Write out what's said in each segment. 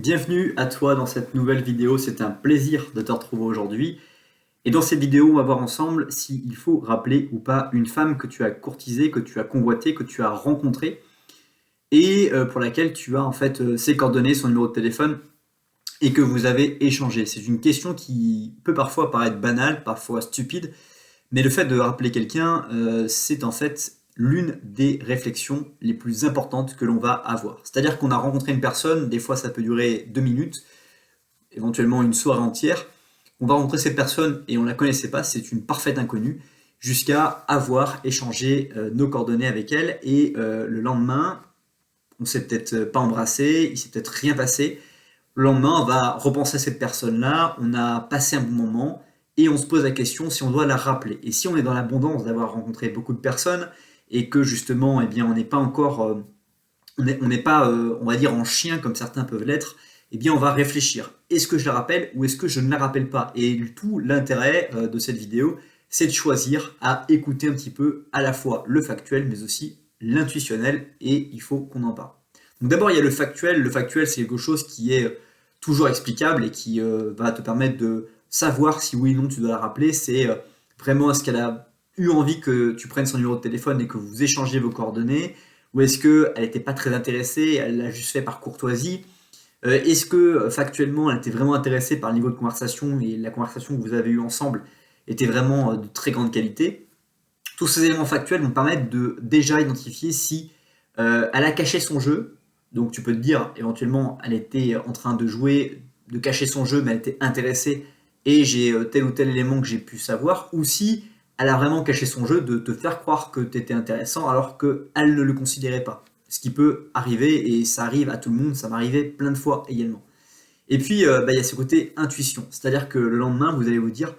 Bienvenue à toi dans cette nouvelle vidéo, c'est un plaisir de te retrouver aujourd'hui. Et dans cette vidéo, on va voir ensemble s'il faut rappeler ou pas une femme que tu as courtisée, que tu as convoitée, que tu as rencontrée et pour laquelle tu as en fait ses coordonnées, son numéro de téléphone et que vous avez échangé. C'est une question qui peut parfois paraître banale, parfois stupide, mais le fait de rappeler quelqu'un, c'est en fait l'une des réflexions les plus importantes que l'on va avoir. C'est-à-dire qu'on a rencontré une personne, des fois ça peut durer 2 minutes, éventuellement une soirée entière. On va rencontrer cette personne et on ne la connaissait pas, c'est une parfaite inconnue, jusqu'à avoir échangé nos coordonnées avec elle. Et le lendemain, on s'est peut-être pas embrassé, il s'est peut-être rien passé. Le lendemain, on va repenser à cette personne-là, on a passé un bon moment et on se pose la question si on doit la rappeler. Et si on est dans l'abondance d'avoir rencontré beaucoup de personnes et que justement, eh bien, on n'est pas encore, on n'est pas, on va dire, en chien comme certains peuvent l'être, eh bien, on va réfléchir. Est-ce que je la rappelle ou est-ce que je ne la rappelle pas? Et tout l'intérêt de cette vidéo, c'est de choisir à écouter un petit peu à la fois le factuel, mais aussi l'intuitionnel, et il faut qu'on en parle. Donc d'abord, il y a le factuel. Le factuel, c'est quelque chose qui est toujours explicable et qui va te permettre de savoir si oui ou non tu dois la rappeler. C'est vraiment est-ce qu'elle a eu envie que tu prennes son numéro de téléphone et que vous échangez vos coordonnées, ou est-ce qu'elle n'était pas très intéressée, elle l'a juste fait par courtoisie? Est-ce que factuellement elle était vraiment intéressée par le niveau de conversation et la conversation que vous avez eue ensemble était vraiment de très grande qualité? Tous ces éléments factuels vont permettre de déjà identifier si elle a caché son jeu. Donc tu peux te dire éventuellement elle était en train de jouer, de cacher son jeu, mais elle était intéressée et j'ai tel ou tel élément que j'ai pu savoir, ou si elle a vraiment caché son jeu de te faire croire que tu étais intéressant alors qu'elle ne le considérait pas. Ce qui peut arriver et ça arrive à tout le monde, ça m'arrivait plein de fois également. Et puis il y a ce côté intuition, c'est-à-dire que le lendemain vous allez vous dire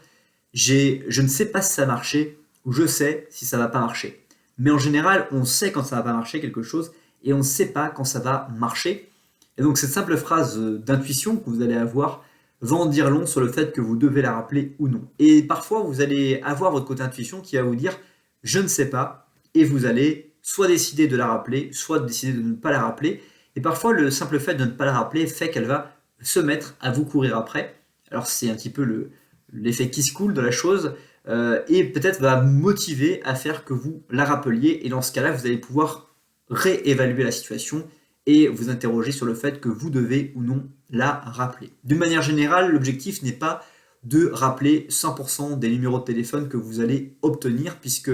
je ne sais pas si ça a marché ou je sais si ça va pas marcher. Mais en général, on sait quand ça va pas marcher quelque chose et on ne sait pas quand ça va marcher. Et donc cette simple phrase d'intuition que vous allez avoir va en dire long sur le fait que vous devez la rappeler ou non. Et parfois, vous allez avoir votre côté intuition qui va vous dire je ne sais pas, et vous allez soit décider de la rappeler, soit décider de ne pas la rappeler. Et parfois, le simple fait de ne pas la rappeler fait qu'elle va se mettre à vous courir après. Alors c'est un petit peu l'effet qui se coule de la chose, et peut-être va motiver à faire que vous la rappeliez. Et dans ce cas-là, vous allez pouvoir réévaluer la situation et vous interroger sur le fait que vous devez ou non la rappeler. D'une manière générale, l'objectif n'est pas de rappeler 100% des numéros de téléphone que vous allez obtenir, puisque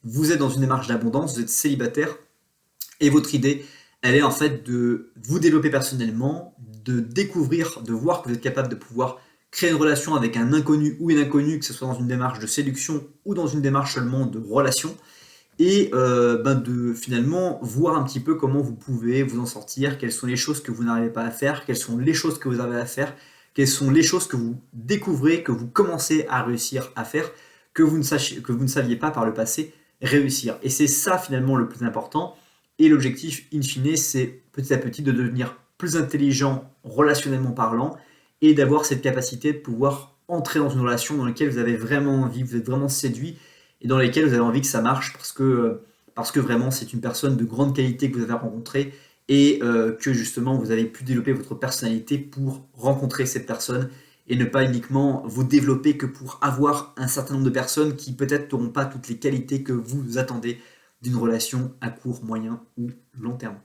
vous êtes dans une démarche d'abondance, vous êtes célibataire, et votre idée, elle est en fait de vous développer personnellement, de découvrir, de voir que vous êtes capable de pouvoir créer une relation avec un inconnu ou une inconnue, que ce soit dans une démarche de séduction ou dans une démarche seulement de relation, et de finalement voir un petit peu comment vous pouvez vous en sortir, quelles sont les choses que vous n'arrivez pas à faire, quelles sont les choses que vous avez à faire, quelles sont les choses que vous découvrez, que vous commencez à réussir à faire, que vous ne saviez pas par le passé réussir. Et c'est ça finalement le plus important. Et l'objectif, in fine, c'est petit à petit de devenir plus intelligent relationnellement parlant et d'avoir cette capacité de pouvoir entrer dans une relation dans laquelle vous avez vraiment envie, vous êtes vraiment séduit et dans laquelle vous avez envie que ça marche parce que vraiment c'est une personne de grande qualité que vous avez rencontrée et que justement vous avez pu développer votre personnalité pour rencontrer cette personne et ne pas uniquement vous développer que pour avoir un certain nombre de personnes qui peut-être n'auront pas toutes les qualités que vous attendez d'une relation à court, moyen ou long terme.